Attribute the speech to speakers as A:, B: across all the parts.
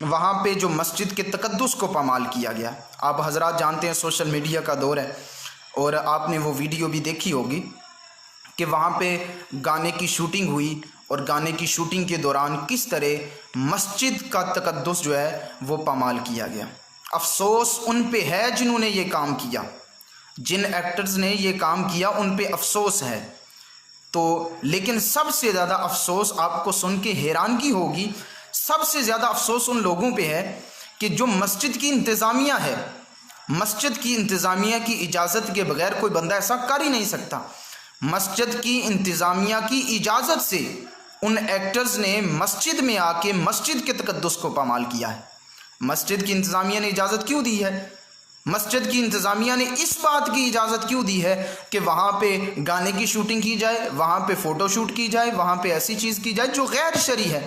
A: वहाँ पे जो मस्जिद के तकद्दुस को पामाल किया गया। आप हजरात जानते हैं सोशल मीडिया का दौर है और आपने वो वीडियो भी देखी होगी कि वहाँ पे गाने की शूटिंग हुई और गाने की शूटिंग के दौरान किस तरह मस्जिद का तकद्दुस जो है वो पामाल किया गया। अफसोस उन पे है जिन्होंने ये काम किया, जिन एक्टर्स ने ये काम किया उन पे अफसोस है। तो लेकिन सबसे ज़्यादा अफसोस, आपको सुन के हैरानगी होगी, सबसे ज़्यादा अफसोस उन लोगों पे है कि जो मस्जिद की इंतज़ामिया है, मस्जिद की इंतज़ामिया की इजाज़त के बगैर कोई बंदा ऐसा कर ही नहीं सकता। मस्जिद की इंतज़ामिया की इजाज़त से उन एक्टर्स ने मस्जिद में आके मस्जिद के तकद्दुस को पामाल किया है। मस्जिद की इंतज़ामिया ने इजाज़त क्यों दी है? मस्जिद की इंतज़ामिया ने इस बात की इजाज़त क्यों दी है कि वहाँ पे गाने की शूटिंग की जाए, वहाँ पे फ़ोटो शूट की जाए, वहाँ पे ऐसी चीज़ की जाए जो गैर शरई है।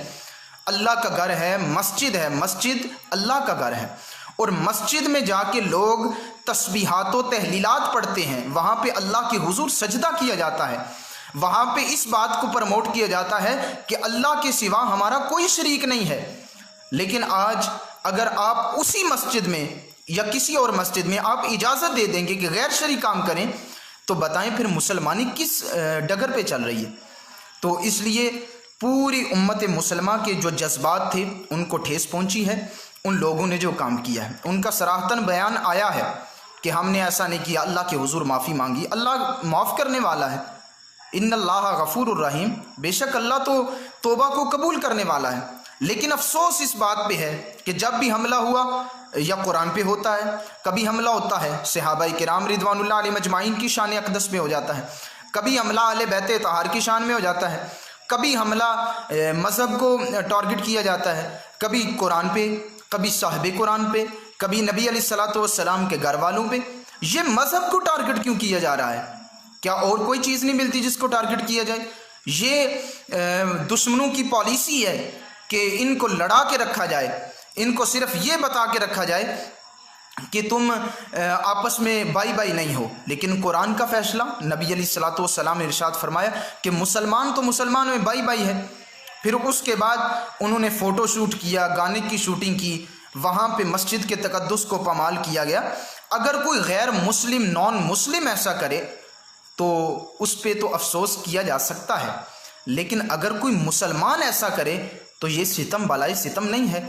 A: अल्लाह का घर है, मस्जिद अल्लाह का घर है और मस्जिद में जाके लोग तस्बीहात व तहलीलात पढ़ते हैं। वहाँ पे अल्लाह के हुजूर सजदा किया जाता है, वहाँ पे इस बात को प्रमोट किया जाता है कि अल्लाह के सिवा हमारा कोई शरीक नहीं है। लेकिन आज अगर आप उसी मस्जिद में या किसी और मस्जिद में आप इजाज़त दे देंगे कि गैर शरई काम करें, तो बताएं फिर मुसलमानी किस डगर पे चल रही है। तो इसलिए पूरी उम्मत मुसलमा के जो जज्बात थे उनको ठेस पहुंची है। उन लोगों ने जो काम किया है उनका सराहतन बयान आया है कि हमने ऐसा नहीं किया, अल्लाह के हुजूर माफ़ी मांगी, अल्लाह माफ़ करने वाला है। इन्नल्लाह गफूरुर रहीम, बेशक अल्लाह तो तौबा को कबूल करने वाला है। लेकिन अफसोस इस बात पे है कि जब भी हमला हुआ या कुरान पे होता है, कभी हमला होता है सहाबाए किराम रिदवानुल्लाह अलैहिम अजमाइन की शान अक़दस में हो जाता है, कभी हमला अहले बैत तहार की शान में हो जाता है, कभी हमला मज़हब को टारगेट किया जाता है, कभी कुरान पे, कभी साहिब कुरान पे, कभी नबी अलैहिस्सलातु वस्सलाम के घर वालों पे। ये मज़हब को टारगेट क्यों किया जा रहा है? क्या और कोई चीज़ नहीं मिलती जिसको टारगेट किया जाए? ये दुश्मनों की पॉलिसी है कि इनको लड़ा के रखा जाए, इनको सिर्फ ये बता के रखा जाए कि तुम आपस में बाई बाई नहीं हो। लेकिन कुरान का फैसला, नबी अलैहिस्सलातु वस्सलाम ने इरशाद फरमाया कि मुसलमान तो मुसलमान में बाई बाई है। फिर उसके बाद उन्होंने फ़ोटो शूट किया, गाने की शूटिंग की, वहाँ पे मस्जिद के तकद्दुस को पामाल किया गया। अगर कोई गैर मुस्लिम, नॉन मुस्लिम ऐसा करे तो उस पर तो अफसोस किया जा सकता है, लेकिन अगर कोई मुसलमान ऐसा करे तो ये सितम बलाई सितम नहीं है।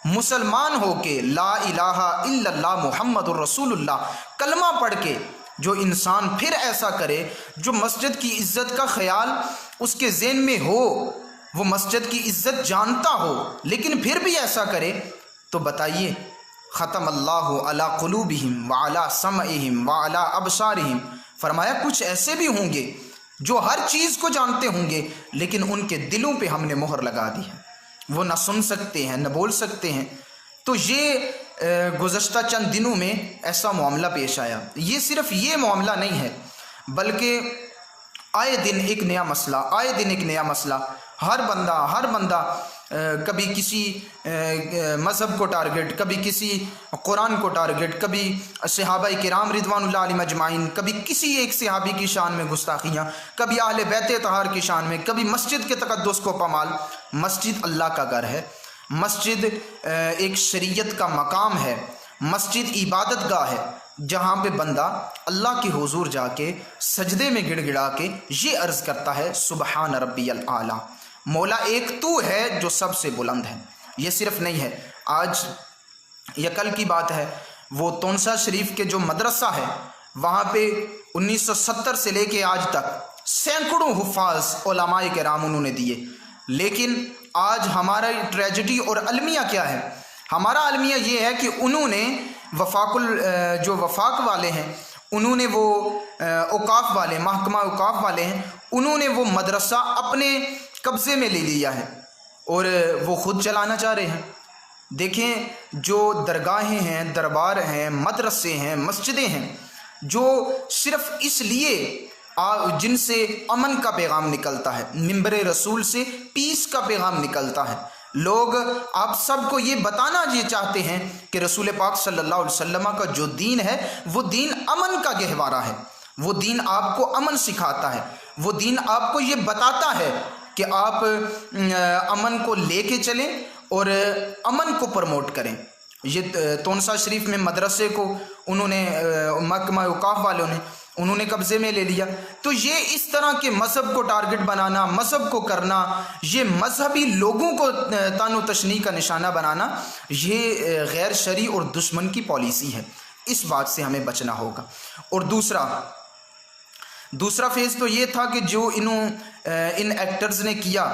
A: मुसलमान हो के ला इलाहा इल्लल्लाह मुहम्मदुर रसूलुल्लाह कलमा पढ़ के जो इंसान फिर ऐसा करे, जो मस्जिद की इज़्ज़त का ख्याल उसके ज़हन में हो, वो मस्जिद की इज़्ज़त जानता हो, लेकिन फिर भी ऐसा करे, तो बताइए ख़तमल्लाहु अला क़ुलूबिहिम व अला समइहिम व अला अबसारिहिम, फरमाया कुछ ऐसे भी होंगे जो हर चीज़ को जानते होंगे लेकिन उनके दिलों पे हमने मोहर लगा दी है, वो ना सुन सकते हैं न बोल सकते हैं। तो ये गुज़श्ता चंद दिनों में ऐसा मामला पेश आया। ये सिर्फ ये मामला नहीं है, बल्कि आए दिन एक नया मसला, आए दिन एक नया मसला। हर बंदा कभी किसी मज़हब को टारगेट, कभी किसी कुरान को टारगेट, कभी सहाबाए किराम रिदवानुल्लाह अलैहिम अजमाइन, कभी किसी एक सहाबी की शान में गुस्ताखियाँ, कभी अहले बैत तहार की शान में, कभी मस्जिद के तकद्दुस को पामाल। मस्जिद अल्लाह का घर है, मस्जिद एक शरीयत का मकाम है, मस्जिद इबादत गाह है जहाँ पे बंदा अल्लाह के हुजूर जाके सजदे में गिड़गिड़ा के ये अर्ज़ करता है सुबहान रब्बियल आला, मौला एक तू है जो सबसे बुलंद है। ये सिर्फ नहीं है, आज या कल की बात है, वो तोनसा शरीफ के जो मदरसा है वहाँ पे 1970 से लेके आज तक सैकड़ों हुफ़ाज़ उलमाए किराम उन्होंने दिए। लेकिन आज हमारा ट्रेजेडी और अलमिया क्या है? हमारा अलमिया ये है कि उन्होंने जो वफाक वाले हैं, उन्होंने वो औकाफ वाले, महकमा औकाफ वाले हैं, उन्होंने वो मदरसा अपने कब्ज़े में ले लिया है और वो ख़ुद चलाना चाह रहे हैं। देखें, जो दरगाहें हैं, दरबार हैं, मदरसे हैं, मस्जिदें हैं, जो सिर्फ़ इसलिए जिनसे अमन का पैगाम निकलता है, मिंबर रसूल से पीस का पैगाम निकलता है। लोग आप सबको ये बताना ये चाहते हैं कि रसूल पाक सल्लल्लाहु अलैहि वसल्लम का जो दीन है वो दीन अमन का गहवारा है, वो दीन आपको अमन सिखाता है, वो दीन आपको ये बताता है कि आप अमन को लेके चलें और अमन को प्रमोट करें। ये तोनसा शरीफ में मदरसे को उन्होंने महकमा औकाफ वालों ने उन्होंने कब्ज़े में ले लिया। तो ये इस तरह के मज़हब को टारगेट बनाना, मज़हब को करना, ये मजहबी लोगों को तानो तशनी का निशाना बनाना, ये गैर शरई और दुश्मन की पॉलिसी है। इस बात से हमें बचना होगा। और दूसरा फेज़ तो ये था कि जो इन एक्टर्स ने किया,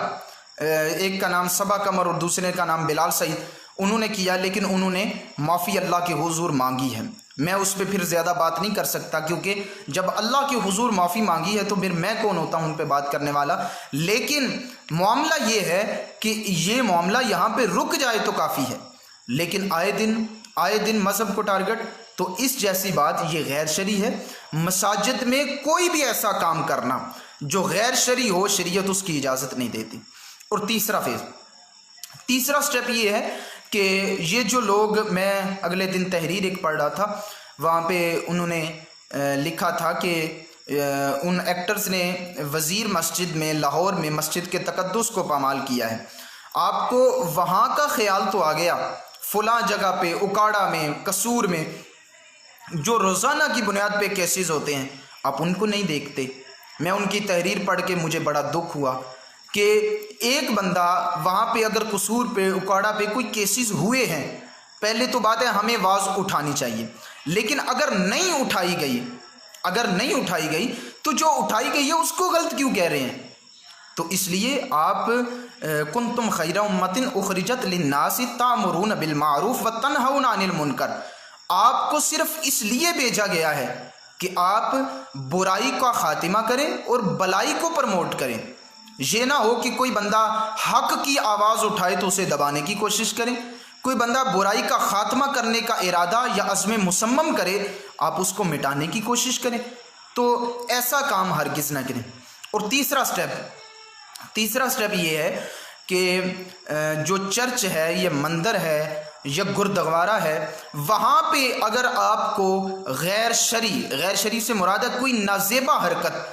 A: एक का नाम सबा कमर और दूसरे का नाम बिलाल सईद, उन्होंने किया, लेकिन उन्होंने माफ़ी अल्लाह के हुजूर मांगी है। मैं उस पर फिर ज़्यादा बात नहीं कर सकता, क्योंकि जब अल्लाह के हुजूर माफ़ी मांगी है तो फिर मैं कौन होता हूँ उन पर बात करने वाला। लेकिन मामला ये है कि ये मामला यहाँ पे रुक जाए तो काफ़ी है, लेकिन आए दिन मज़हब को टारगेट, तो इस जैसी बात ये गैर शरई है। मसाजिद में कोई भी ऐसा काम करना जो गैर शरई हो, शरीयत उसकी इजाज़त नहीं देती। और तीसरा स्टेप ये है कि ये जो लोग, मैं अगले दिन तहरीर एक पढ़ रहा था, वहाँ पे उन्होंने लिखा था कि उन एक्टर्स ने वज़ीर मस्जिद में लाहौर में मस्जिद के तकद्दुस को पामाल किया है। आपको वहाँ का ख्याल तो आ गया, फ़लाँ जगह पे उकाड़ा में, कसूर में जो रोज़ाना की बुनियाद पे केसेस होते हैं, आप उनको नहीं देखते। मैं उनकी तहरीर पढ़ के मुझे बड़ा दुख हुआ कि एक बंदा वहाँ पे अगर कसूर पे, उकाड़ा पे कोई केसेस हुए हैं, पहले तो बात है हमें आवाज़ उठानी चाहिए, लेकिन अगर नहीं उठाई गई तो जो उठाई गई है उसको गलत क्यों कह रहे हैं? तो इसलिए आप कुंतुम खैरा उम्मतिन उखरिजत लिन्नास तामुरून बिल मारूफ व तनहौना अनिल मुनकर, आपको सिर्फ इसलिए भेजा गया है कि आप बुराई का खातिमा करें और भलाई को प्रमोट करें। ये ना हो कि कोई बंदा हक की आवाज़ उठाए तो उसे दबाने की कोशिश करें, कोई बंदा बुराई का खात्मा करने का इरादा या अज़्म मुसम्मम करे, आप उसको मिटाने की कोशिश करें। तो ऐसा काम हरगिज़ ना करें। और तीसरा स्टेप ये है कि जो चर्च है, ये मंदिर है या गुरुद्वारा है, वहाँ पे अगर आपको गैर शरई से मुराद है कोई नाजेबा हरकत,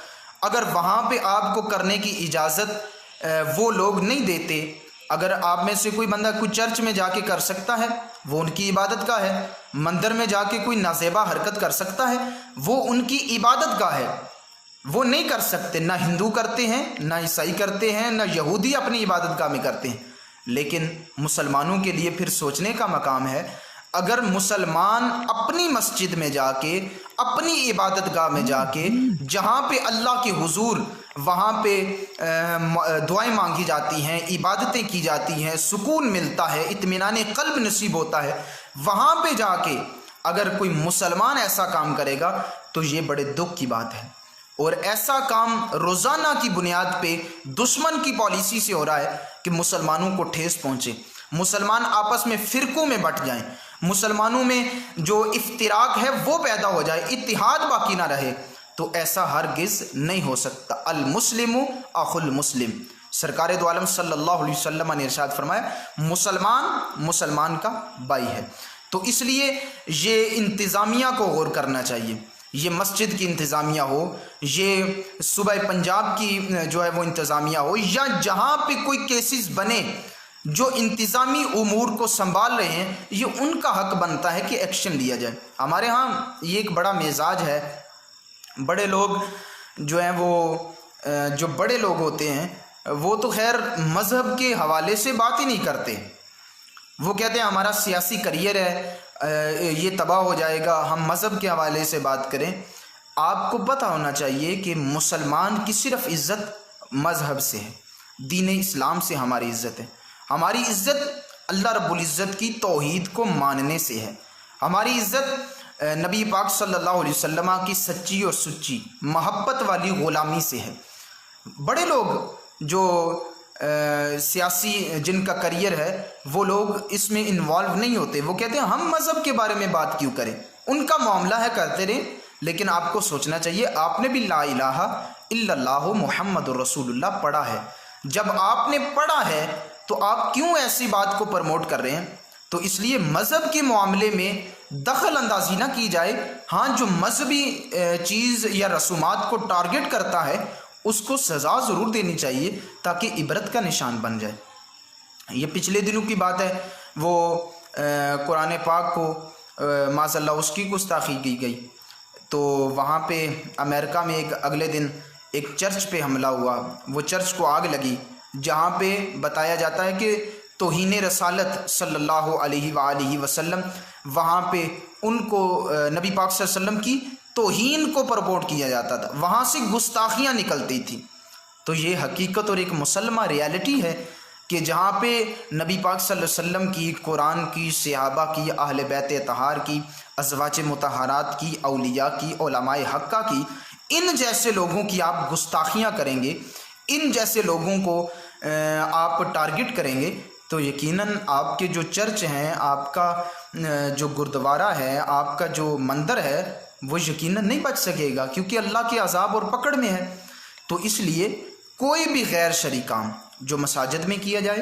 A: अगर वहाँ पे आपको करने की इजाज़त वो लोग नहीं देते, अगर आप में से कोई बंदा कोई चर्च में जाके कर सकता है, वो उनकी इबादत का है, मंदिर में जाके कोई नाजेबा हरकत कर सकता है, वो उनकी इबादत का है, वो नहीं कर सकते। ना हिंदू करते हैं, ना ईसाई करते हैं, ना यहूदी अपनी इबादत गाह में करते हैं। लेकिन मुसलमानों के लिए फिर सोचने का मकाम है, अगर मुसलमान अपनी मस्जिद में जाके, अपनी इबादत गाह में जाके, जहाँ पे अल्लाह के हुजूर, वहाँ पे दुआएं मांगी जाती हैं, इबादतें की जाती हैं, सुकून मिलता है, इत्मीनान क़ल्ब नसीब होता है, वहाँ पे जाके अगर कोई मुसलमान ऐसा काम करेगा तो ये बड़े दुख की बात है। और ऐसा काम रोज़ाना की बुनियाद पे दुश्मन की पॉलिसी से हो रहा है कि मुसलमानों को ठेस पहुँचे, मुसलमान आपस में फ़िरक़ों में बट जाएं, मुसलमानों में जो इफ्तिराक है वो पैदा हो जाए, इत्तिहाद बाकी ना रहे। तो ऐसा हरगिज़ नहीं हो सकता। अल मुस्लिमु अखुल मुस्लिम, सरकार दो आलम सल्लल्लाहु अलैहि वसल्लम ने इरशाद फरमाया, मुसलमान का भाई है। तो इसलिए ये इंतज़ामिया को गौर करना चाहिए, ये मस्जिद की इंतज़ामिया हो, ये सूबा पंजाब की जो है वो इंतज़ामिया हो, या जहाँ पे कोई केसेस बने जो इंतज़ामी उमूर को संभाल रहे हैं, ये उनका हक बनता है कि एक्शन लिया जाए। हमारे यहाँ ये एक बड़ा मिजाज है, बड़े लोग जो हैं वो जो बड़े लोग होते हैं वो तो खैर मज़हब के हवाले से बात ही नहीं करते। वो कहते हैं हमारा सियासी करियर है, ये तबाह हो जाएगा, हम मज़हब के हवाले से बात करें। आपको पता होना चाहिए कि मुसलमान की सिर्फ़ इज़्ज़त मज़हब से है, दीन इस्लाम से हमारी इज़्ज़त है। हमारी इज़्ज़त अल्लाह रब्बुल इज़्ज़त की तौहीद को मानने से है। हमारी इज़्ज़त नबी पाक सल्लल्लाहु अलैहि वसल्लम की सच्ची और सुच्ची मोहब्बत वाली ग़ुलामी से है। बड़े लोग जो सियासी जिनका करियर है वो लोग इसमें इन्वॉल्व नहीं होते, वो कहते हैं हम मज़हब के बारे में बात क्यों करें, उनका मामला है करते रहें। लेकिन आपको सोचना चाहिए, आपने भी ला इलाहा इल्लल्लाहु मुहम्मदुर रसूलुल्लाह पढ़ा है। जब आपने पढ़ा है तो आप क्यों ऐसी बात को प्रमोट कर रहे हैं? तो इसलिए मज़हब के मामले में दखल अंदाजी ना की जाए। हाँ, जो मजहबी चीज़ या रसूमात को टारगेट करता है उसको सज़ा ज़रूर देनी चाहिए ताकि इबरत का निशान बन जाए। ये पिछले दिनों की बात है, वो कुरान पाक को माज़अल्लाह उसकी गुस्ताखी की गई, तो वहाँ पे अमेरिका में एक अगले दिन एक चर्च पे हमला हुआ, वो चर्च को आग लगी, जहाँ पे बताया जाता है कि तौहीन रसालत सल्लल्लाहु अलैहि वसल्लम, वहाँ पे उनको नबी पाक सल्लल्लाहु अलैहि वसल्लम की तौहीन को प्रमोट किया जाता था, वहाँ से गुस्ताखियाँ निकलती थी। तो ये हकीकत और एक मुसलमान रियलिटी है कि जहाँ पे नबी पाक सल्लल्लाहु अलैहि वसल्लम की, कुरान की, सहाबा की, अहले बैत तहार की, अज़वाज मुतहरात की, औलिया की, उलमाए हक्का की, इन जैसे लोगों की आप गुस्ताखियाँ करेंगे, इन जैसे लोगों को आप टारगेट करेंगे, तो यकीनन आपके जो चर्च हैं, आपका जो गुरुद्वारा है, आपका जो मंदिर है, वो यकीनन नहीं बच सकेगा, क्योंकि अल्लाह के अज़ाब और पकड़ में है। तो इसलिए कोई भी गैर शरई काम जो मसाजिद में किया जाए,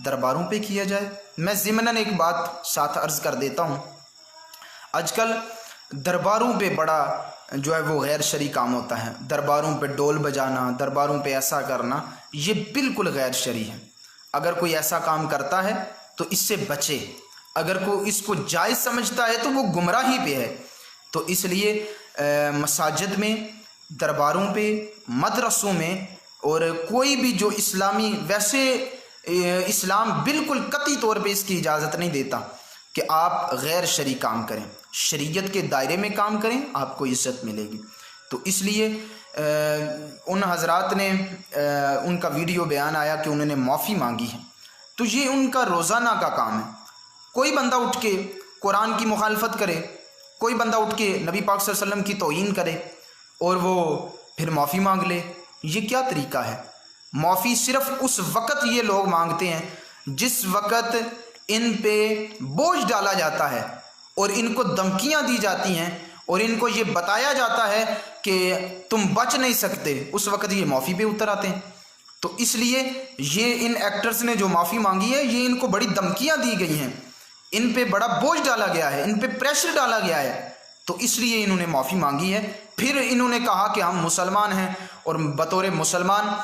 A: दरबारों पे किया जाए। मैं ज़िमनन एक बात साथ अर्ज़ कर देता हूँ, आजकल दरबारों पे बड़ा जो है वो गैर शरई काम होता है, दरबारों पे डोल बजाना, दरबारों पे ऐसा करना, ये बिल्कुल गैर शरई है। अगर कोई ऐसा काम करता है तो इससे बचे, अगर कोई इसको जायज़ समझता है तो वो गुमराही पे है। तो इसलिए मसाजिद में, दरबारों पे, मदरसों में, और कोई भी जो इस्लामी, वैसे इस्लाम बिल्कुल कतई तौर पे इसकी इजाज़त नहीं देता कि आप गैर शरई काम करें, शरीयत के दायरे में काम करें, आपको इज़्ज़त मिलेगी। तो इसलिए उन हज़रात ने उनका वीडियो बयान आया कि उन्होंने माफ़ी मांगी है, तो ये उनका रोज़ाना का काम है। कोई बंदा उठ के कुरान की मुखालफत करे, कोई बंदा उठ के नबी पाक सल्लल्लाहु अलैहि वसल्लम की तौहीन करे और वो फिर माफ़ी मांग ले, ये क्या तरीका है? माफ़ी सिर्फ़ उस वक़्त ये लोग मांगते हैं जिस वक़्त इन पे बोझ डाला जाता है और इनको धमकियाँ दी जाती हैं और इनको ये बताया जाता है कि तुम बच नहीं सकते, उस वक़्त ये माफ़ी पे उतर आते हैं। तो इसलिए ये इन एक्टर्स ने जो माफ़ी मांगी है, ये इनको बड़ी धमकियाँ दी गई हैं, इन पे बड़ा बोझ डाला गया है, इन पे प्रेशर डाला गया है, तो इसलिए इन्होंने माफ़ी मांगी है। फिर इन्होंने कहा कि हम मुसलमान हैं और बतौर मुसलमान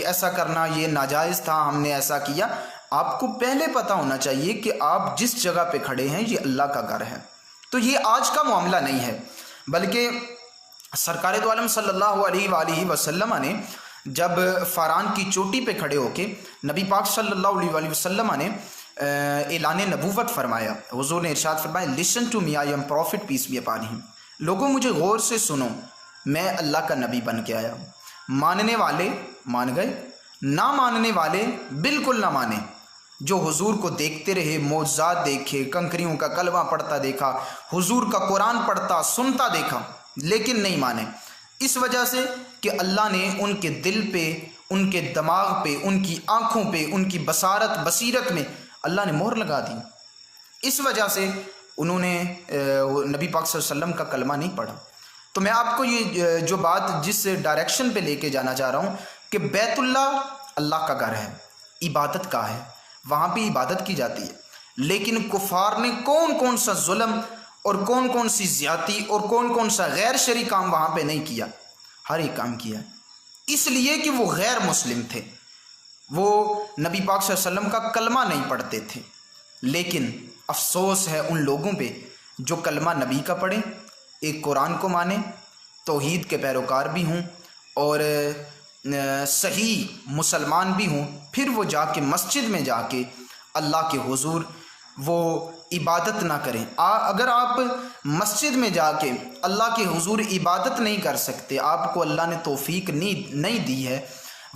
A: ऐसा करना ये नाजायज़ था, हमने ऐसा किया। आपको पहले पता होना चाहिए कि आप जिस जगह पे खड़े हैं ये अल्लाह का घर है। तो ये आज का मामला नहीं है, बल्कि सरकार दो आलम सल्लल्लाहु अलैहि वसल्लम ने जब फ़ारान की चोटी पे खड़े होके नबी पाक सल्लल्लाहु अलैहि वसल्लम ने ऐलान नबूवत फरमाया, हुज़ूर ने इरशाद फरमाया, listen to me, I am prophet, peace be upon him. लोगों मुझे गौर से सुनो, मैं अल्लाह का नबी बन के आया हूँ। मानने वाले मान गए, ना मानने वाले बिल्कुल ना माने। जो हुजूर को देखते रहे, मौजज़ात देखे, कंकरियों का कलमा पढ़ता देखा, हुजूर का कुरान पढ़ता सुनता देखा, लेकिन नहीं माने, इस वजह से कि अल्लाह ने उनके दिल पे, उनके दिमाग पे, उनकी आँखों पे, उनकी बसारत बसीरत में अल्लाह ने मोहर लगा दी। इस वजह से उन्होंने नबी पाक सल्लल्लाहु अलैहि वसल्लम का कलमा नहीं पढ़ा। तो मैं आपको ये जो बात जिस डायरेक्शन पे लेके जाना चाह रहा हूँ कि बैतुल्ला अल्लाह का घर है, इबादत का है, वहाँ पे इबादत की जाती है, लेकिन कुफार ने कौन कौन सा जुल्म और कौन कौन सी ज़्यादती और कौन कौन सा गैर शरई काम वहाँ पे नहीं किया, हर एक काम किया, इसलिए कि वो गैर मुस्लिम थे, वो नबी पाक सल्लल्लाहु अलैहि वसल्लम का कलमा नहीं पढ़ते थे। लेकिन अफसोस है उन लोगों पे जो कलमा नबी का पढ़े, एक कुरान को माने, तौहीद के पैरोकार भी हों और सही मुसलमान भी हों, फिर वो जाके मस्जिद में जाके अल्लाह के हुजूर वो इबादत ना करें। अगर आप मस्जिद में जाके अल्लाह के हुजूर इबादत नहीं कर सकते, आपको अल्लाह ने तौफीक नहीं दी है,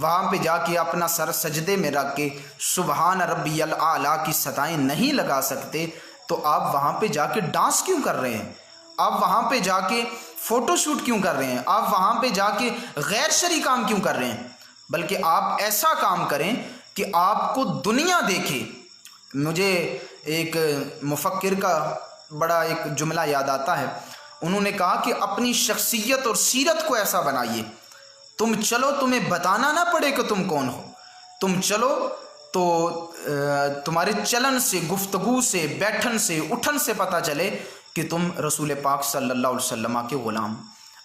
A: वहाँ पे जाके अपना सर सजदे में रख के सुबहान रब्बियल आला की सताएं नहीं लगा सकते, तो आप वहाँ पे जाके डांस क्यों कर रहे हैं? आप वहाँ पे जाके फ़ोटोशूट क्यों कर रहे हैं? आप वहाँ पे जाके गैर शरई काम क्यों कर रहे हैं? बल्कि आप ऐसा काम करें कि आपको दुनिया देखे। मुझे एक मुफक्किर का बड़ा एक जुमला याद आता है, उन्होंने कहा कि अपनी शख्सियत और सीरत को ऐसा बनाइए, तुम चलो तुम्हें बताना ना पड़े कि तुम कौन हो, तुम चलो तो तुम्हारे चलन से, गुफ्तगू से, बैठन से, उठन से पता चले कि तुम रसूल पाक सल्लल्लाहु अलैहि वसल्लम के ग़ुलाम।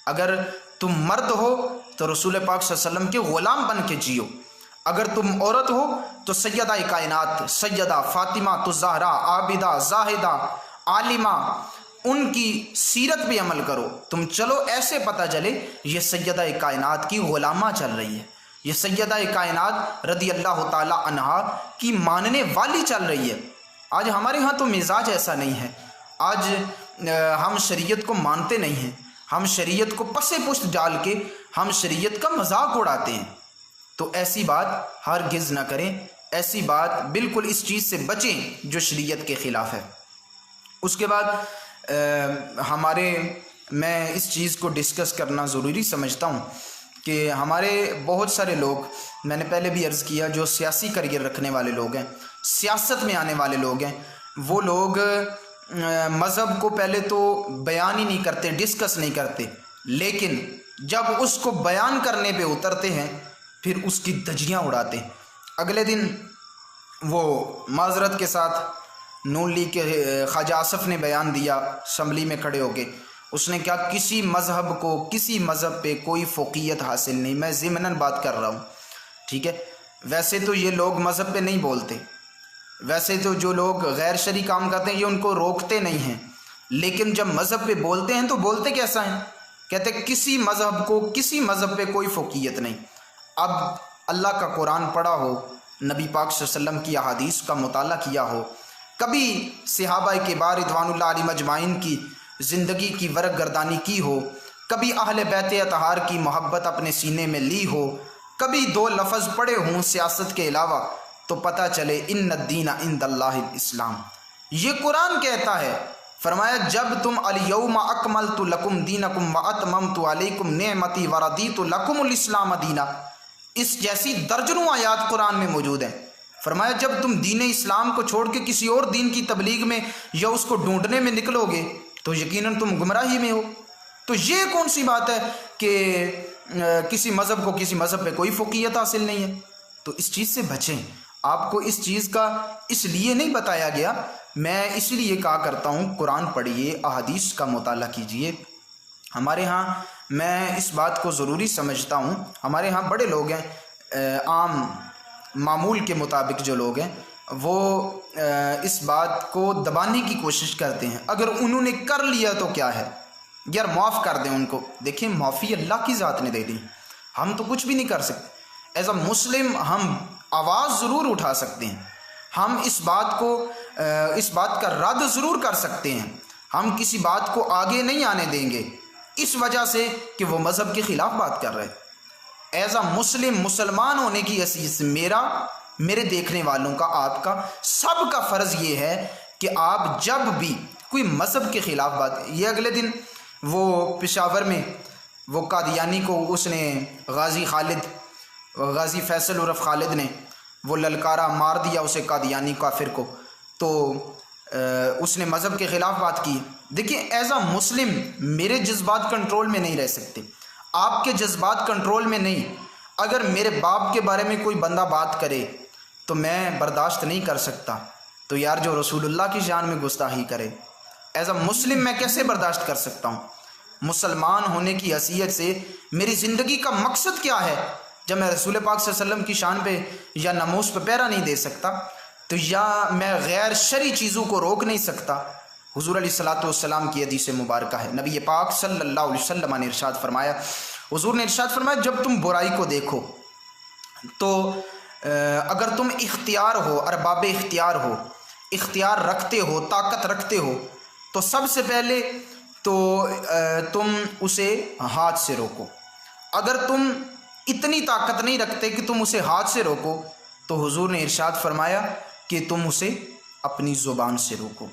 A: अगर तुम मर्द हो तो रसूल पाक सल्लल्लाहु अलैहि वसल्लम के ग़ुलाम बन के जियो। अगर तुम औरत हो तो सैयदा कायनात सैयदा फ़ातिमा तो ज़हरा आबिदा ज़ाहिदा आलिमा उनकी सीरत भी अमल करो। तुम चलो ऐसे पता चले ये सैयदा कायनात की ग़ुलामा चल रही है, ये सैयदा कायनात रदी अल्लाह ताला अन्हा की मानने वाली चल रही है। आज हमारे यहाँ तो मिजाज ऐसा नहीं है। आज हम शरीयत को मानते नहीं हैं, हम शरीयत को पसे पुश्त डाल के हम शरीयत का मजाक उड़ाते हैं। तो ऐसी बात हरगिज़ ना करें, ऐसी बात बिल्कुल इस चीज़ से बचें जो शरीयत के ख़िलाफ़ है। उसके बाद मैं इस चीज़ को डिस्कस करना ज़रूरी समझता हूँ कि हमारे बहुत सारे लोग, मैंने पहले भी अर्ज़ किया, जो सियासी करियर रखने वाले लोग हैं, सियासत में आने वाले लोग हैं, वो लोग मज़हब को पहले तो बयान ही नहीं करते, डिस्कस नहीं करते, लेकिन जब उसको बयान करने पे उतरते हैं फिर उसकी धज्जियाँ उड़ाते हैं। अगले दिन वो माजरत के साथ नून लीग के ख्वाजा आसफ़ ने बयान दिया असम्बली में खड़े होके, उसने क्या, किसी मज़हब को, किसी मज़हब पे कोई फ़ौक़ियत हासिल नहीं। मैं ज़िमनन बात कर रहा हूँ, ठीक है। वैसे तो ये लोग मज़हब पे नहीं बोलते, वैसे तो जो लोग गैर शरई काम करते हैं ये उनको रोकते नहीं हैं, लेकिन जब मज़हब पे बोलते हैं तो बोलते कैसा है, कहते किसी मज़हब को, किसी मज़हब पे कोई फ़ौक़ियत नहीं। अब अल्लाह का कुरान पढ़ा हो, नबी पाक सल्लल्लाहु अलैहि वसल्लम की अहादीस का मुताला किया हो, कभी सहाबा किबार रिज़वानुल्लाह अलैहिम अजमाइन की ज़िंदगी की वरक गर्दानी की हो, कभी अहले बैत अतहार की मोहब्बत अपने सीने में ली हो, कभी दो लफ्ज़ पढ़े हों सियासत के अलावा, तो पता चले इन्न दीना इंदल्लाहिल इस्लाम। ये कुरान कहता है, फरमाया जब तुम अल-यौमा अकमलतु लकुम दीनकुम व अतममतु अलैकुम निअमती व रदीतु लकुमुल इस्लाम दीना, इस जैसी दर्जनों आयात कुरान में मौजूद हैं। फरमाया जब तुम दीन इस्लाम को छोड़ के किसी और दीन की तबलीग में या उसको ढूंढने में निकलोगे तो यकीनन तुम गुमराही में हो। तो ये कौन सी बात है कि किसी मज़हब को, किसी मज़हब पे कोई फ़ौक़ियत हासिल नहीं है। तो इस चीज़ से बचें। आपको इस चीज़ का इसलिए नहीं बताया गया, मैं इसलिए कहा करता हूँ कुरान पढ़िए, अहादीस का मुताला कीजिए। हमारे यहाँ मैं इस बात को ज़रूरी समझता हूँ, हमारे यहाँ बड़े लोग हैं, आम मामूल के मुताबिक जो लोग हैं वो इस बात को दबाने की कोशिश करते हैं। अगर उन्होंने कर लिया तो क्या है यार, माफ़ कर दें उनको। देखिए माफ़ी अल्लाह की ज़ात ने दे दी, हम तो कुछ भी नहीं कर सकते। एज़ अ मुस्लिम हम आवाज़ ज़रूर उठा सकते हैं, हम इस बात का रद्द ज़रूर कर सकते हैं, हम किसी बात को आगे नहीं आने देंगे इस वजह से कि वो मज़हब के ख़िलाफ़ बात कर रहे हैं। एज़ अ मुस्लिम, मुसलमान होने की हैसियत से मेरे देखने वालों का, आपका, सब का फ़र्ज़ ये है कि आप जब भी कोई मज़हब के ख़िलाफ़ बात, ये अगले दिन वो पेशावर में वो कादियानी को उसने गाज़ी फैसल उर्फ़ खालिद ने वो ललकारा, मार दिया उसे, कादियानी काफिर को, तो उसने मज़हब के ख़िलाफ़ बात की। देखिए एज़ अ मुस्लिम मेरे जज्बात कंट्रोल में नहीं रह सकते, आपके जज्बात कंट्रोल में नहीं। अगर मेरे बाप के बारे में कोई बंदा बात करे तो मैं बर्दाश्त नहीं कर सकता, तो यार जो रसूलुल्लाह की शान में गुस्ताही करे, एज़ अ मुस्लिम मैं कैसे बर्दाश्त कर सकता हूँ। मुसलमान होने की हैसियत से मेरी ज़िंदगी का मकसद क्या है, जब मैं रसूल पाक सल्लल्लाहु अलैहि वसल्लम की शान पे या नमूज़ पे पैरा नहीं दे सकता, तो या मैं गैर शरई चीज़ों को रोक नहीं सकता। हुज़ूर अलैहिस्सलातु वस्सलाम की हदीस मुबारक है, नबी पाक सल्लल्लाहु अलैहि वसल्लम ने इरशाद फरमाया, हुज़ूर ने इरशाद फरमाया जब तुम बुराई को देखो तो अगर तुम इख्तियार हो, अरबाब इख्तियार हो, इख्तियार रखते हो, ताकत रखते हो, तो सबसे पहले तो तुम उसे हाथ से रोको। अगर तुम इतनी ताकत नहीं रखते कि तुम उसे हाथ से रोको, तो हुज़ूर ने इरशाद फरमाया कि तुम उसे अपनी ज़ुबान से रोको।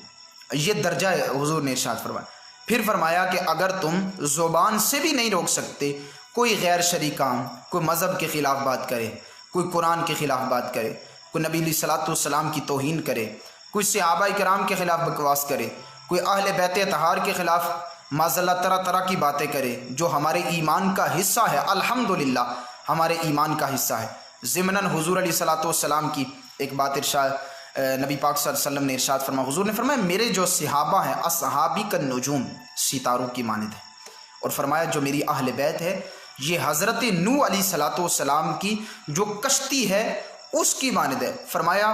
A: ये दर्जा है, हुज़ूर ने इरशाद फरमाया। फिर फरमाया कि अगर तुम ज़ुबान से भी नहीं रोक सकते, कोई गैर शरई काम, कोई मज़हब के ख़िलाफ़ बात करे, कोई कुरान के ख़िलाफ़ बात करे, कोई नबी अलैहिस्सलातु वस्सलाम की तौहीन करे, कोई सहाबा किराम के ख़िलाफ़ बकवास करे, कोई अहले बैत अतहार के ख़िलाफ़ माज़अल्लाह तरह तरह की बातें करे, जो हमारे ईमान का हिस्सा है, अल्हम्दुलिल्लाह हमारे ईमान का हिस्सा है। ज़िमनन हुज़ूर अलैहिस्सलातु वस्सलाम की एक बात इरशाद, नबी पाक सल्लल्लाहु अलैहि वसल्लम ने इरशाद फरमाया, हुज़ूर ने फरमाया मेरे जो सहाबा हैं असहाबी का नजूम, सितारों की मानिद है, और फरमाया जो मेरी अहले बैत है ये हज़रत नूह अलैहिस्सलाम की जो कश्ती है उसकी मानद है। फरमाया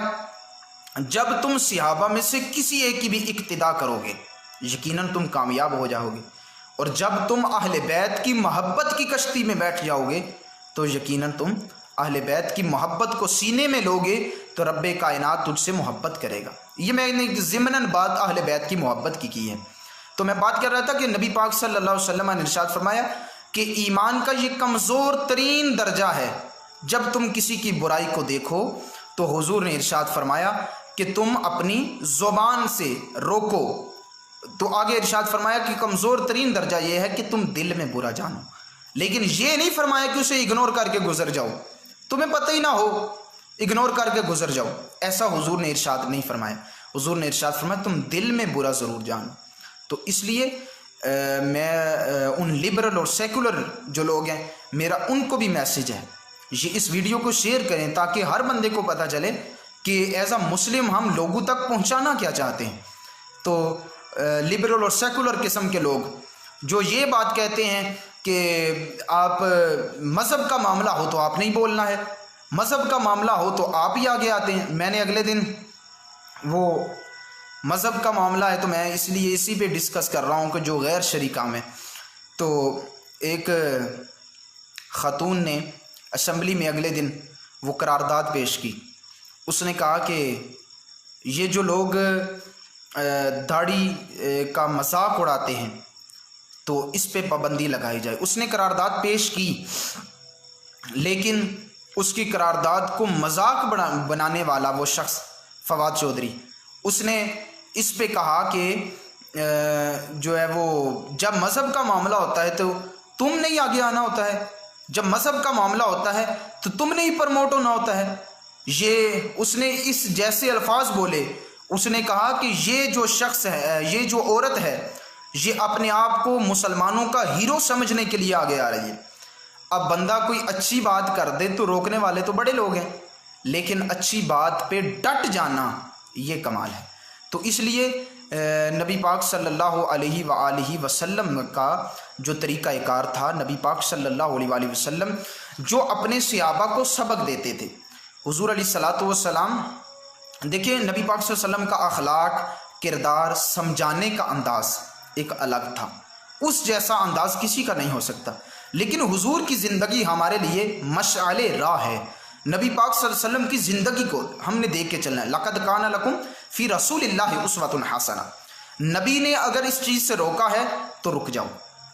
A: जब तुम सहाबा में से किसी एक की भी इक्तिदा करोगे यकीनन तुम कामयाब हो जाओगे, और जब तुम अहले बैत की मोहब्बत की कश्ती में बैठ जाओगे तो यकीनन तुम अहले बैत की मोहब्बत को सीने में लोगे तो रब्बे कायनात तुझसे मोहब्बत करेगा। ये मैंने ज़िमनन बात अहले बैत की मोहब्बत की है। तो मैं बात कर रहा था कि नबी पाक सल्लल्लाहु अलैहि वसल्लम ने इरशाद फरमाया कि ईमान का ये कमज़ोर तरीन दर्जा है, जब तुम किसी की बुराई को देखो तो हुजूर ने इरशाद फरमाया कि तुम अपनी ज़ुबान से रोको। तो आगे इरशाद फरमाया कि कमज़ोर तरीन दर्जा ये है कि तुम दिल में बुरा जानो, लेकिन ये नहीं फरमाया कि उसे इग्नोर करके गुजर जाओ, तुम्हें पता ही ना हो इग्नोर करके गुजर जाओ, ऐसा हुजूर ने इरशाद नहीं फरमाया। हुजूर ने इरशाद फरमाया तुम दिल में बुरा ज़रूर जानो। तो इसलिए मैं उन लिबरल और सेकुलर जो लोग हैं, मेरा उनको भी मैसेज है, ये इस वीडियो को शेयर करें ताकि हर बंदे को पता चले कि एज अ मुस्लिम हम लोगों तक पहुंचाना क्या चाहते हैं। तो लिबरल और सेकुलर किस्म के लोग जो ये बात कहते हैं कि आप मज़हब का मामला हो तो आप नहीं बोलना है, मज़हब का मामला हो तो आप ही आगे आते हैं। मैंने अगले दिन वो मज़हब का मामला है तो मैं इसलिए इसी पे डिस्कस कर रहा हूँ कि जो गैर शरई काम है। तो एक ख़ातून ने असम्बली में अगले दिन वो करारदाद पेश की। उसने कहा कि ये जो लोग दाढ़ी का मजाक उड़ाते हैं तो इस पे पाबंदी लगाई जाए। उसने करारदाद पेश की, लेकिन उसकी करारदाद को मजाक बनाने वाला वो शख्स फवाद चौधरी, उसने इस पे कहा कि जो है वो जब मज़हब का मामला होता है तो तुम नहीं आगे आना होता है, जब मज़हब का मामला होता है तो तुम नहीं प्रमोट होना होता है। ये उसने इस जैसे अल्फाज बोले। उसने कहा कि ये जो शख्स है, ये जो औरत है, ये अपने आप को मुसलमानों का हीरो समझने के लिए आगे आ रही है। अब बंदा कोई अच्छी बात कर दे तो रोकने वाले तो बड़े लोग हैं, लेकिन अच्छी बात पे डट जाना ये कमाल है। तो इसलिए नबी पाक सल्लल्लाहु अलैहि वसल्लम का जो तरीक़ाकार था, नबी पाक सल्लल्लाहु अलैहि वसल्लम जो अपने सहाबा को सबक देते थे। हुजूर अलैहिस्सलातु वस्सलाम, देखिए नबी पाक सल्लल्लाहु अलैहि वसल्लम का अखलाक, किरदार, समझाने का अंदाज़ एक अलग था, उस जैसा अंदाज़ किसी का नहीं हो सकता। लेकिन हुजूर की ज़िंदगी हमारे लिए मशअले राह है। नबी पाक सल्लल्लाहु अलैहि वसल्लम की ज़िंदगी को हमने देख के चलना है। लक़द कान लकुम फ़ी रसूलिल्लाहि उस्वतुन हसना। नबी ने अगर इस चीज़ से रोका है तो रुक जाओ,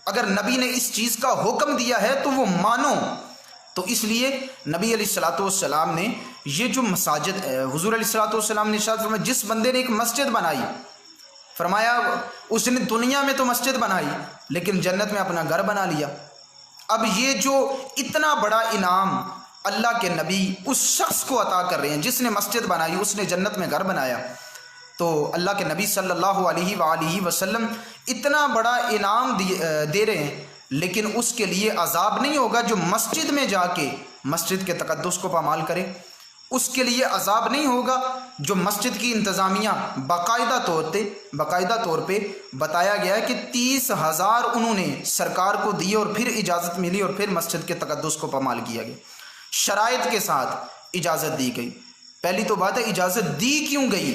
A: अगर नबी ने इस चीज़ का हुक्म दिया है तो वो मानो। तो इसलिए नबी अलैहिस्सलातु वस्सलाम ने ये जो मसाजिद, हुजूर अलैहिस्सलातु वस्सलाम ने इरशाद फरमाया, जिस बंदे ने एक मस्जिद बनाई, फरमाया उसने दुनिया में तो मस्जिद बनाई लेकिन जन्नत में अपना घर बना लिया। अब ये जो इतना बड़ा इनाम अल्लाह के नबी उस शख्स को अता कर रहे हैं जिसने मस्जिद बनाई, उसने जन्नत में घर बनाया, तो अल्लाह के नबी सल्लल्लाहु अलैहि वसल्लम इतना बड़ा इनाम दे रहे हैं, लेकिन उसके लिए अजाब नहीं होगा जो मस्जिद में जाके मस्जिद के तकद्दुस को पामाल करे। उसके लिए अजाब नहीं होगा जो मस्जिद की इंतज़ामिया बाकायदा तौर पे बताया गया है कि 30,000 उन्होंने सरकार को दी और फिर इजाज़त मिली और फिर मस्जिद के तकद्दुस को पामाल किया गया, शराइत के साथ इजाज़त दी गई। पहली तो बात है इजाज़त दी क्यों गई?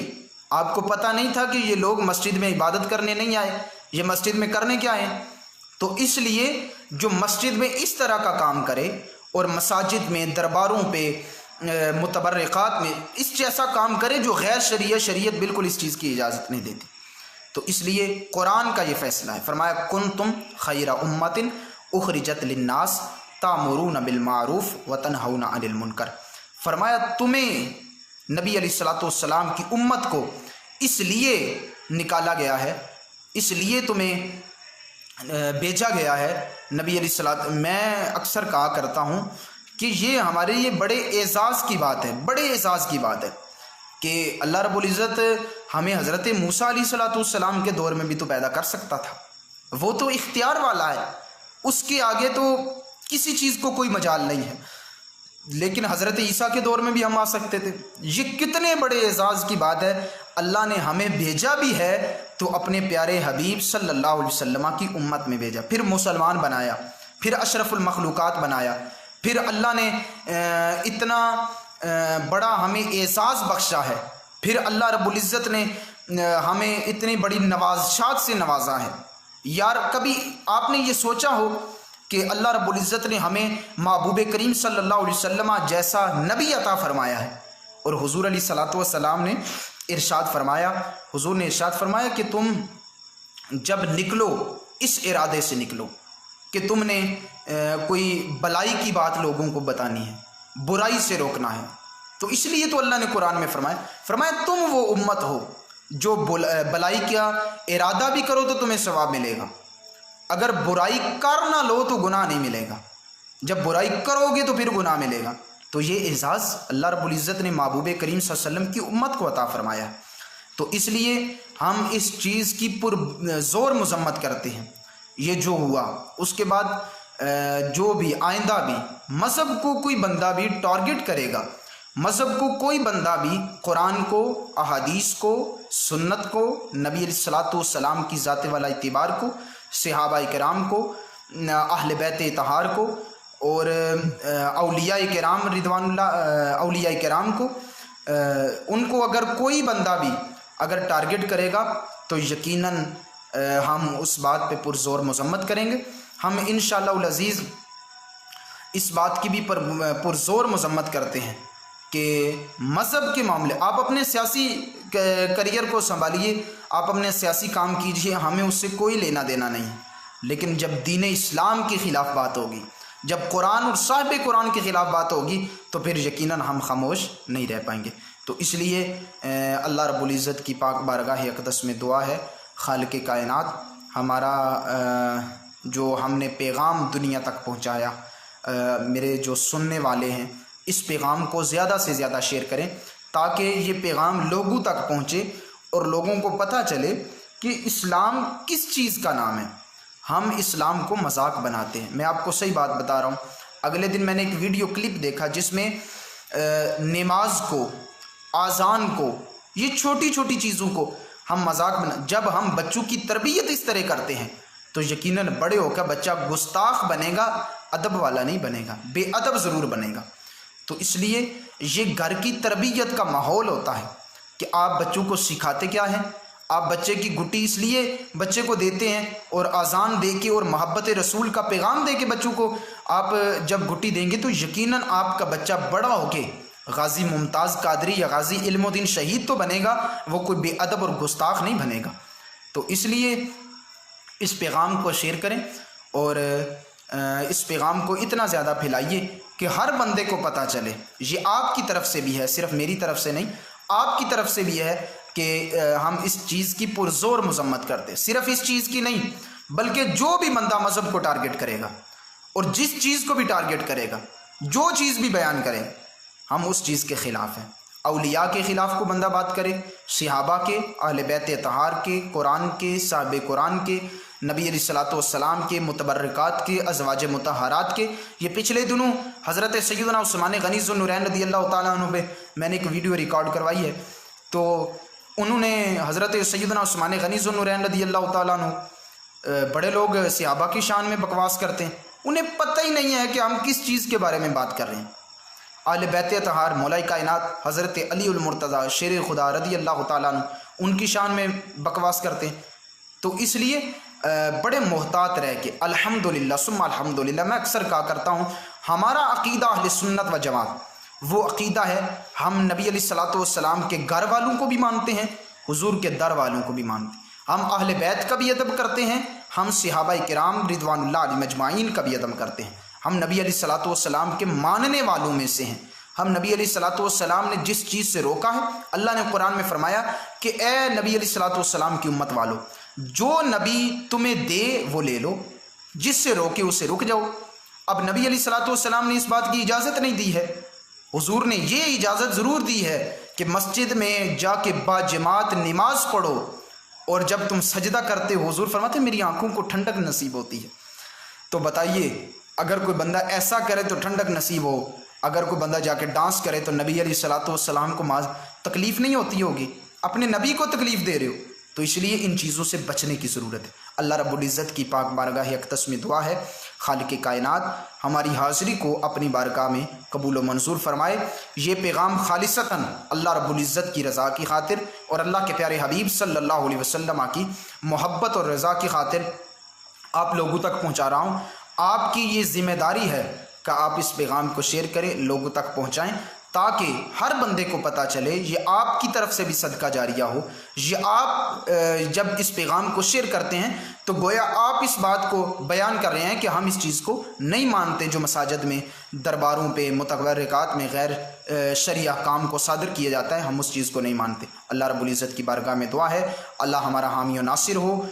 A: आपको पता नहीं था कि ये लोग मस्जिद में इबादत करने नहीं आए, ये मस्जिद में करने क्या आए? तो इसलिए जो मस्जिद में इस तरह का काम करे और मसाजिद में, दरबारों पे, मुतबर्रिकात में इस जैसा काम करे जो गैर शरीयत बिल्कुल इस चीज़ की इजाज़त नहीं देती। तो इसलिए कुरान का ये फ़ैसला है, फरमाया कुंतुम खैरा उम्मतिन उखरिजत लिन्नास तामुरून बिल मारूफ व तनहौना अनिल मुनकर। फरमाया तुम्हें नबी अलैहिस्सलातु वस्सलाम की उम्मत को इसलिए निकाला गया है, इसलिए तुम्हें भेजा गया है नबी अलैहिस्सलातु। मैं अक्सर कहा करता हूँ कि ये हमारे लिए बड़े एज़ाज़ की बात है, बड़े एज़ाज़ की बात है कि अल्लाह रब्बुल इज़्ज़त हमें हज़रत मूसा अलैहिस्सलातु वस्सलाम के दौर में भी तो पैदा कर सकता था, वो तो इख्तियार वाला है, उसके आगे तो किसी चीज़ को कोई मजाल नहीं है। लेकिन हज़रत ईसा के दौर में भी हम आ सकते थे। ये कितने बड़े एज़ाज़ की बात है, अल्लाह ने हमें भेजा भी है तो अपने प्यारे हबीब सल्लल्लाहु अलैहि वसल्लम की उम्मत में भेजा, फिर मुसलमान बनाया, फिर अशरफुल मखलूक़ात बनाया, फिर अल्लाह ने इतना बड़ा हमें एज़ाज़ बख्शा है, फिर अल्लाह रब्बुल इज़्ज़त ने हमें इतनी बड़ी नवाज़शात से नवाजा है। यार कभी आपने ये सोचा हो कि अल्लाह रब्बुल इज़्ज़त ने हमें महबूब करीम सल्लल्लाहु अलैहि वसल्लम जैसा नबी अता फरमाया है, और हुज़ूर अलैहिस्सलातु वस्सलाम ने इरशाद फरमाया, हुज़ूर ने इरशाद फरमाया कि तुम जब निकलो इस इरादे से निकलो कि तुमने कोई भलाई की बात लोगों को बतानी है, बुराई से रोकना है। तो इसलिए तो अल्लाह ने कुरान में फरमाया तुम वो उम्मत हो जो भलाई का इरादा भी करो तो तुम्हें सवाब मिलेगा, अगर बुराई कर ना लो तो गुनाह नहीं मिलेगा, जब बुराई करोगे तो फिर गुनाह मिलेगा। तो ये एजाज़ अल्लाह रब्बुल इज़्ज़त ने महबूब करीम सल्लल्लाहु अलैहि वसल्लम की उम्मत को अता फरमाया। तो इसलिए हम इस चीज़ की पुरज़ोर मज़म्मत करते हैं। ये जो हुआ उसके बाद जो भी आइंदा भी मज़हब को कोई बंदा भी टारगेट करेगा, मज़हब को कोई बंदा भी कुरान को, अहादीस को, सुन्नत को, नबी अलैहिस्सलातु वस्सलाम की ज़ात वाला इतिबार को, सहाबाए किराम को, अहले बैत तहार को और औलियाए किराम रिदवानुल्लाह औलियाए किराम को, उनको अगर कोई बंदा भी अगर टारगेट करेगा तो यकीनन हम उस बात पे पुरज़ोर मज़म्मत करेंगे। हम इंशाअल्लाह अज़ीज़ इस बात की भी पुरज़ोर मज़म्मत करते हैं कि मज़हब के मामले आप अपने सियासी करियर को संभालिए, आप अपने सियासी काम कीजिए, हमें उससे कोई लेना देना नहीं। लेकिन जब दीन इस्लाम के ख़िलाफ़ बात होगी, जब कुरान और साहिब कुरान के ख़िलाफ़ बात होगी तो फिर यकीनन हम खामोश नहीं रह पाएंगे। तो इसलिए अल्लाह रब्बुल इज़्ज़त की पाक बारगाह अक़दस में दुआ है, खालिक़ कायनात हमारा जो हमने पैगाम दुनिया तक पहुँचाया, मेरे जो सुनने वाले हैं इस पैगाम को ज़्यादा से ज़्यादा शेयर करें ताकि ये पैगाम लोगों तक पहुँचे और लोगों को पता चले कि इस्लाम किस चीज़ का नाम है। हम इस्लाम को मजाक बनाते हैं। मैं आपको सही बात बता रहा हूँ, अगले दिन मैंने एक वीडियो क्लिप देखा जिसमें नमाज को, आज़ान को, ये छोटी छोटी चीज़ों को हम मजाक बना। जब हम बच्चों की तरबियत इस तरह करते हैं तो यकीनन बड़े होकर बच्चा गुस्ताख बनेगा, अदब वाला नहीं बनेगा, बेअदब ज़रूर बनेगा। तो इसलिए ये घर की तरबियत का माहौल होता है कि आप बच्चों को सिखाते क्या हैं। आप बच्चे की गुट्टी इसलिए बच्चे को देते हैं और आज़ान दे के और मोहब्बत रसूल का पैगाम दे के बच्चों को आप जब गुट्टी देंगे तो यकीनन आपका बच्चा बड़ा होके गाज़ी मुमताज़ कादरी या गाज़ी इल्मुद्दीन शहीद तो बनेगा, वो कोई बेअदब और गुस्ताख नहीं बनेगा। तो इसलिए इस पैगाम को शेयर करें और इस पैगाम को इतना ज़्यादा फैलाइए कि हर बंदे को पता चले। ये आपकी तरफ से भी है, सिर्फ मेरी तरफ से नहीं, आपकी तरफ से भी है कि हम इस चीज़ की पुरज़ोर मज़म्मत करते हैं। सिर्फ इस चीज़ की नहीं बल्कि जो भी बंदा मज़हब को टारगेट करेगा और जिस चीज़ को भी टारगेट करेगा, जो चीज़ भी बयान करे, हम उस चीज़ के ख़िलाफ़ हैं। औलिया के ख़िलाफ़ को बंदा बात करे, सहाबा के, अहले बैत तहार के, कुरान के, साहिब कुरान के, नबी अलैहिस्सलातु वस्सलाम के, मुतबर्रिकात के, अज़वाज मुतहहारात के। ये पिछले दिनों हज़रत सैयदना उस्मान गनी ज़ुन्नूरैन रज़ियल्लाहु तआला अन्हु पे मैंने एक वीडियो रिकॉर्ड करवाई है। तो उन्होंने हज़रत सैयदना उस्मान गनी ज़ुन्नूरैन रज़ियल्लाहु तआला अन्हु, बड़े लोग सहाबा की शान में बकवास करते हैं, उन्हें पता ही नहीं है कि हम किस चीज़ के बारे में बात कर रहे हैं। अहले बैत तहार मौला कायनात हज़रत अली उल मुर्तज़ा शेर खुदा रज़ियल्लाहु तआला अन्हु उनकी शान में बकवास करते हैं। तो इसलिए बड़े मोहतात रह के अल्हम्दुलिल्लाह सुम्मा अल्हम्दुलिल्लाह, मैं अक्सर कहा करता हूँ हमारा अक़ीदा अहले सुन्नत व जमात वो अक़ीदा है, हम नबी अलैहिस्सलातु वस्सलाम के घर वालों को भी मानते हैं, हुजूर के दर वालों को भी मानते हैं, हम अहले बैत का भी अदब करते हैं, हम सहाबाए किराम रिदवानुल्लाह अलैहिम अजमाइन का भी अदब करते हैं। हम नबी अलैहिस्सलातु वस्सलाम के मानने वालों में से हैं। हम नबी अलैहिस्सलातु वस्सलाम ने जिस चीज़ से रोका है, अल्लाह ने कुरान में फरमाया कि ए नबी अलैहिस्सलातु वस्सलाम की उम्मत वालों, जो नबी तुम्हें दे वो ले लो, जिससे रोके उससे रुक जाओ। अब नबी अलैहिस्सलातु वस्सलाम ने इस बात की इजाज़त नहीं दी है, हुजूर ने ये इजाज़त ज़रूर दी है कि मस्जिद में जाके बाजमात नमाज पढ़ो और जब तुम सजदा करते हो हुजूर फरमाते मेरी आंखों को ठंडक नसीब होती है। तो बताइए, अगर कोई बंदा ऐसा करे तो ठंडक नसीब हो, अगर कोई बंदा जाके डांस करे तो नबी अलैहिस्सलातु वस्सलाम को तकलीफ़ नहीं होती होगी, अपने नबी को तकलीफ़ दे रहे हो। तो इसलिए इन चीज़ों से बचने की ज़रूरत है। अल्लाह रब्बुल इज़्ज़त की पाक बारगाह अक़दस में दुआ है खालिक कायनात हमारी हाज़िरी को अपनी बारगाह में कबूल व मंजूर फरमाए। ये पैगाम खालिसतन अल्लाह रब्बुल इज़्ज़त की रज़ा की खातिर और अल्लाह के प्यारे हबीब सल्लल्लाहु अलैहि वसल्लम की मोहब्बत और रज़ा की खातिर आप लोगों तक पहुँचा रहा हूँ। आपकी ये ज़िम्मेदारी है कि आप इस पैगाम को शेयर करें, लोगों तक पहुँचाएँ, ताकि हर बंदे को पता चले ये आपकी तरफ से भी सदका जारिया हो। ये आप जब इस पैगाम को शेयर करते हैं तो गोया आप इस बात को बयान कर रहे हैं कि हम इस चीज़ को नहीं मानते जो मसाजिद में, दरबारों पे, मुतबर्रिकात में गैर शरिया काम को सादर किया जाता है, हम उस चीज़ को नहीं मानते। अल्लाह रब्बुल इज़्ज़त की बारगाह में दुआ है अल्लाह हमारा हामी और नासिर हो।